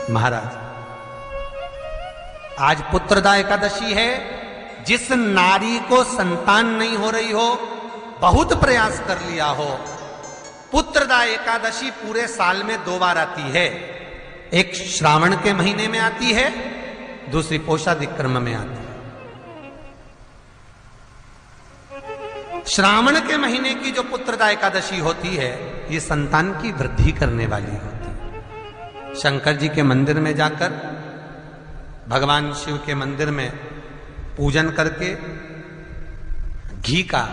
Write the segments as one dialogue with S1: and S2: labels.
S1: महाराज आज पुत्रदा एकादशी है। जिस नारी को संतान नहीं हो रही हो, बहुत प्रयास कर लिया हो, पुत्रदा एकादशी पूरे साल में 2 बार आती है। एक श्रावण के महीने में आती है, दूसरी पोषाधिक्रम में आती है। श्रावण के महीने की जो पुत्रदा एकादशी होती है, ये संतान की वृद्धि करने वाली होती है। शंकर जी के मंदिर में जाकर, भगवान शिव के मंदिर में पूजन करके घी का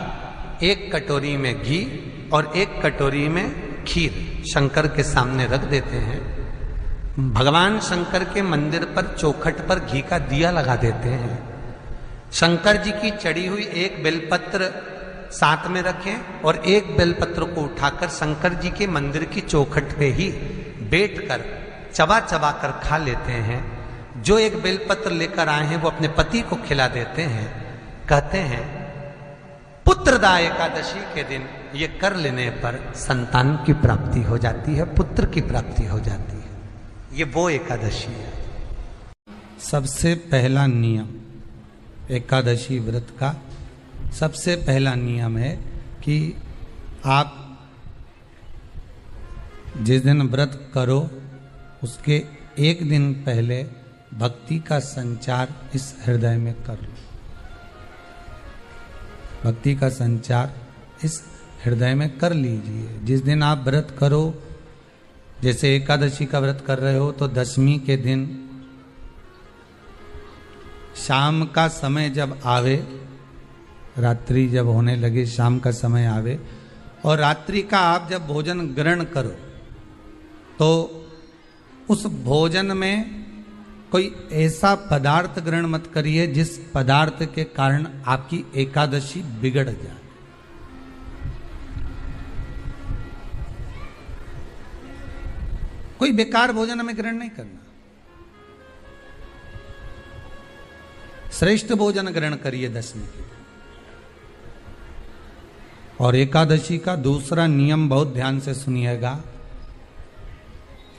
S1: 1 कटोरी में घी और 1 कटोरी में खीर शंकर के सामने रख देते हैं। भगवान शंकर के मंदिर पर चौखट पर घी का दिया लगा देते हैं। शंकर जी की चढ़ी हुई 1 बेलपत्र साथ में रखें और 1 बेलपत्र को उठाकर शंकर जी के मंदिर की चौखट पे ही बैठकर चबा चबा कर खा लेते हैं। जो 1 बेलपत्र लेकर आए हैं वो अपने पति को खिला देते हैं। कहते हैं पुत्रदा एकादशी के दिन ये कर लेने पर संतान की प्राप्ति हो जाती है, पुत्र की प्राप्ति हो जाती है। ये वो एकादशी है। सबसे पहला नियम एकादशी व्रत का, सबसे पहला नियम है कि आप जिस दिन व्रत करो उसके 1 दिन पहले भक्ति का संचार इस हृदय में कर लो। भक्ति का संचार इस हृदय में कर लीजिए। जिस दिन आप व्रत करो, जैसे एकादशी का व्रत कर रहे हो तो दशमी के दिन शाम का समय जब आवे, रात्रि जब होने लगे, शाम का समय आवे और रात्रि का आप जब भोजन ग्रहण करो तो उस भोजन में कोई ऐसा पदार्थ ग्रहण मत करिए जिस पदार्थ के कारण आपकी एकादशी बिगड़ जाए। कोई बेकार भोजन हमें ग्रहण नहीं करना। श्रेष्ठ भोजन ग्रहण करिए दशमी के। और एकादशी का दूसरा नियम बहुत ध्यान से सुनिएगा।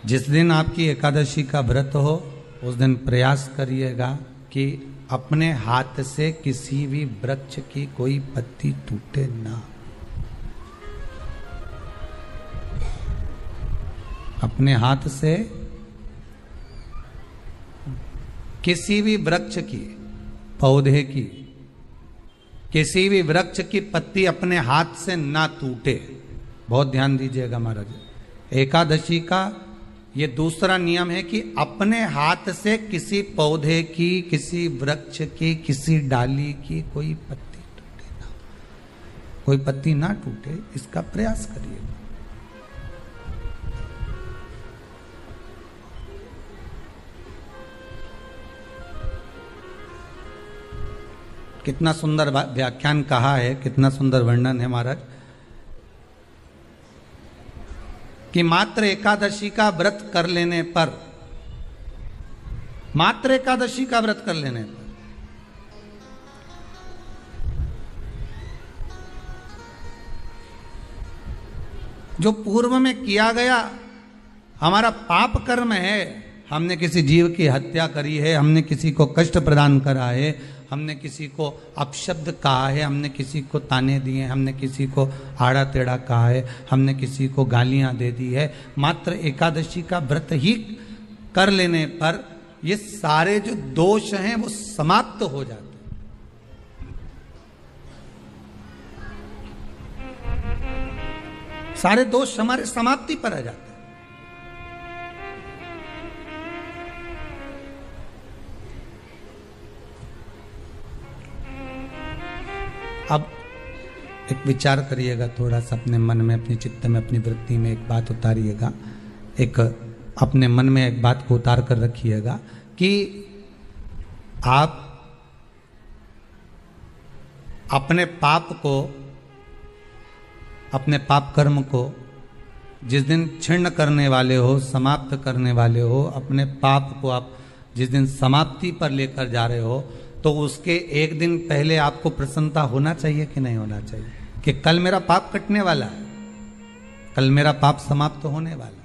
S1: जिस दिन आपकी एकादशी का व्रत हो उस दिन प्रयास करिएगा कि अपने हाथ से किसी भी वृक्ष की कोई पत्ती टूटे ना। अपने हाथ से किसी भी वृक्ष की, पौधे की, किसी भी वृक्ष की पत्ती अपने हाथ से ना टूटे। बहुत ध्यान दीजिएगा महाराज। एकादशी का ये दूसरा नियम है कि अपने हाथ से किसी पौधे की, किसी वृक्ष की, किसी डाली की कोई पत्ती टूटे ना, कोई पत्ती ना टूटे, इसका प्रयास करिए। कितना सुंदर व्याख्यान कहा है, कितना सुंदर वर्णन है महाराज कि मात्र एकादशी का व्रत कर लेने पर, मात्र एकादशी का व्रत कर लेने पर जो पूर्व में किया गया हमारा पाप कर्म है, हमने किसी जीव की हत्या करी है, हमने किसी को कष्ट प्रदान करा है, हमने किसी को अपशब्द कहा है, हमने किसी को ताने दिए, हमने किसी को आड़ा टेढ़ा कहा है, हमने किसी को गालियां दे दी है, मात्र एकादशी का व्रत ही कर लेने पर ये सारे जो दोष हैं वो समाप्त हो जाते हैं। सारे दोष हमारे समाप्ति पर आ जाते हैं। अब एक विचार करिएगा थोड़ा सा अपने मन में, अपने चित्त में, अपनी वृत्ति में एक बात उतारिएगा, एक अपने मन में एक बात को उतार कर रखिएगा कि आप अपने पाप को, अपने पाप कर्म को जिस दिन छिन्न करने वाले हो, समाप्त करने वाले हो, अपने पाप को आप जिस दिन समाप्ति पर लेकर जा रहे हो, तो उसके एक दिन पहले आपको प्रसन्नता होना चाहिए कि नहीं होना चाहिए कि कल मेरा पाप कटने वाला है, कल मेरा पाप समाप्त होने वाला है।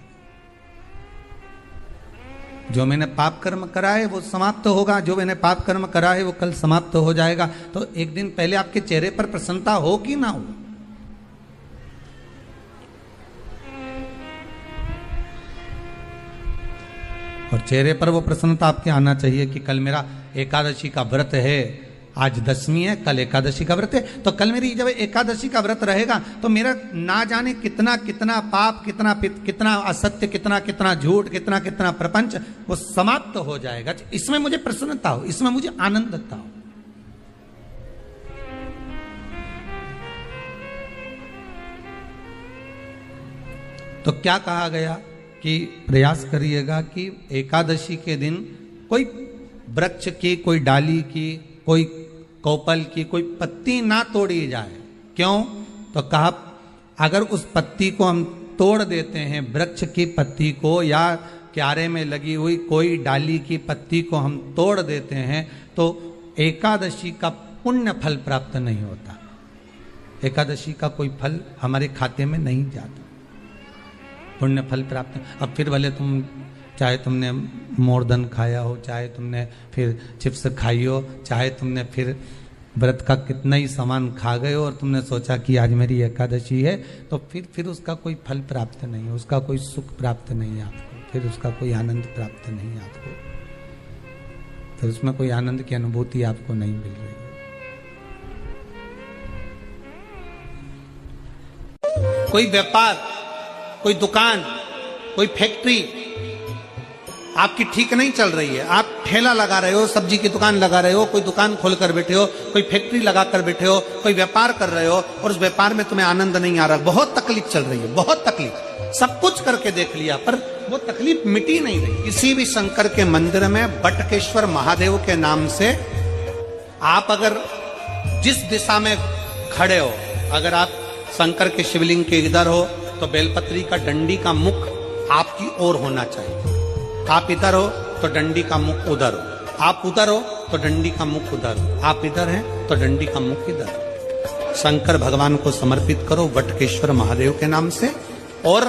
S1: जो मैंने पाप कर्म करा है वो समाप्त होगा, जो मैंने पाप कर्म करा है वो कल समाप्त हो जाएगा। तो एक दिन पहले आपके चेहरे पर प्रसन्नता हो कि ना हो? और चेहरे पर वो प्रसन्नता आपके आना चाहिए कि कल मेरा एकादशी का व्रत है, आज दशमी है, कल एकादशी का व्रत है, तो कल मेरी जब एकादशी का व्रत रहेगा तो मेरा ना जाने कितना कितना पाप, कितना असत्य, कितना झूठ, कितना प्रपंच वो समाप्त हो जाएगा। इसमें मुझे प्रसन्नता हो, इसमें मुझे आनंदता हो। तो क्या कहा गया कि प्रयास करिएगा कि एकादशी के दिन कोई वृक्ष की, कोई डाली की, कोई कोपल की कोई पत्ती ना तोड़ी जाए। क्यों? तो कहा अगर उस पत्ती को हम तोड़ देते हैं, वृक्ष की पत्ती को या क्यारे में लगी हुई कोई डाली की पत्ती को हम तोड़ देते हैं तो एकादशी का पुण्य फल प्राप्त नहीं होता, एकादशी का कोई फल हमारे खाते में नहीं जाता, पुण्य फल प्राप्त। अब फिर भले तुम चाहे तुमने मोरधन खाया हो, चाहे तुमने फिर चिप्स खाई हो, चाहे तुमने फिर व्रत का कितना ही सामान खा गए हो और तुमने सोचा कि आज मेरी एकादशी है, तो फिर उसका कोई फल प्राप्त नहीं है, उसका कोई सुख प्राप्त नहीं है आपको, फिर उसका कोई आनंद प्राप्त नहीं है आपको, फिर उसमें कोई आनंद की अनुभूति आपको नहीं मिल रही है। कोई व्यापार, कोई दुकान, कोई फैक्ट्री आपकी ठीक नहीं चल रही है, आप ठेला लगा रहे हो, सब्जी की दुकान लगा रहे हो, कोई दुकान खोल कर बैठे हो, कोई फैक्ट्री लगा कर बैठे हो, कोई व्यापार कर रहे हो और उस व्यापार में तुम्हें आनंद नहीं आ रहा, बहुत तकलीफ चल रही है, बहुत तकलीफ, सब कुछ करके देख लिया पर वो तकलीफ मिटी नहीं रही। किसी भी शंकर के मंदिर में बटकेश्वर महादेव के नाम से आप अगर जिस दिशा में खड़े हो, अगर आप शंकर के शिवलिंग के इधर हो तो बेलपत्री का डंडी का मुख आपकी ओर होना चाहिए, आप इधर हो तो डंडी का मुख उधर हो, आप उधर हो तो डंडी का मुख उधर हो, आप इधर हैं तो डंडी का मुख इधर हो। शंकर भगवान को समर्पित करो बटकेश्वर महादेव के नाम से और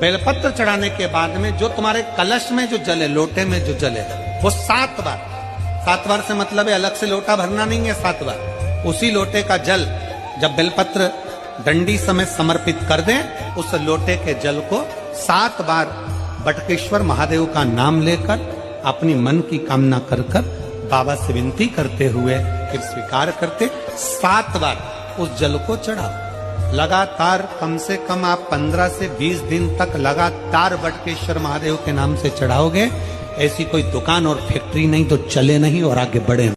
S1: बेलपत्र चढ़ाने के बाद में जो तुम्हारे कलश में जो जल है, लोटे में जो जल है वो 7 बार से मतलब है अलग से लोटा भरना नहीं है, 7 बार उसी लोटे का जल जब बेलपत्र डंडी समय समर्पित कर दें, उस लोटे के जल को 7 बार बटकेश्वर महादेव का नाम लेकर अपनी मन की कामना कर बाबा से विनती करते हुए फिर स्वीकार करते 7 बार उस जल को चढ़ाओ। लगातार कम से कम आप 15 से 20 दिन तक लगातार बटकेश्वर महादेव के नाम से चढ़ाओगे, ऐसी कोई दुकान और फैक्ट्री नहीं तो चले नहीं और आगे बढ़े।